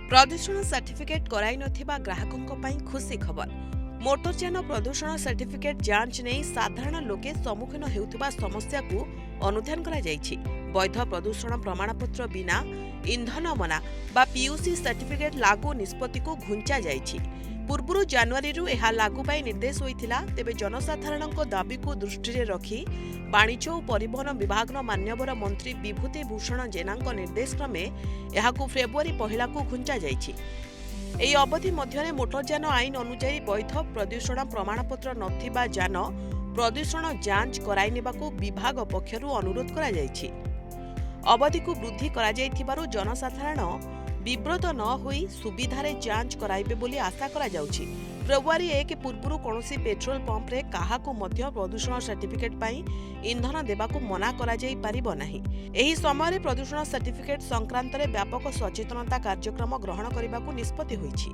प्रदूषण सर्टिफिकेट कराई नथिबा ग्राहकों पई खुशी खबर। मोटरयान प्रदूषण सर्टिफिकेट जांच नहीं साधारण लोके सम्मुखीन हेउथिबा समस्या को अनुध्यान करा जायछि। वैध प्रदूषण प्रमाणपत्र बिना इंधन मना बा पीयूसी सर्टिफिकेट लागू निष्पत्ति को घुंचा जायछि। पूर्व जनवरी लागू पाई निर्देश होइथिला। तेबे जनसाधारणक दाबी को दृष्टि रे रखी वाणिज्य और परिवहन विभाग मान्यवर मंत्री विभूति भूषण जेनांक निर्देश क्रमे एहाकु फेब्रुआरी 1 को घुंचा जायछि। एही अवधि मध्यरे मोटरयान आईन अनुसार वैध प्रदूषण प्रमाणपत्र नथिबा यान प्रदूषण जांच कराई नेबाकु विभाग पक्षरु अनुरोध करा जायछि। अवधि को वृद्धि करा जायथिबारु जनसाधारण विब्रत न होई सुविधारे जांच कराइबे बोली आशा करा जाउछि। फेब्रुआरी 1 पूर्व कौनसी पेट्रोल पंप रे काहाकु मध्य प्रदूषण सर्टिफिकेट पाई इंधन देबाकु मना करा जाई पारिबो नाही। एही समय रे प्रदूषण सर्टिफिकेट संक्रांत रे व्यापक सचेतनता कार्यक्रम ग्रहण करिबाकु निष्पत्ति होईछि।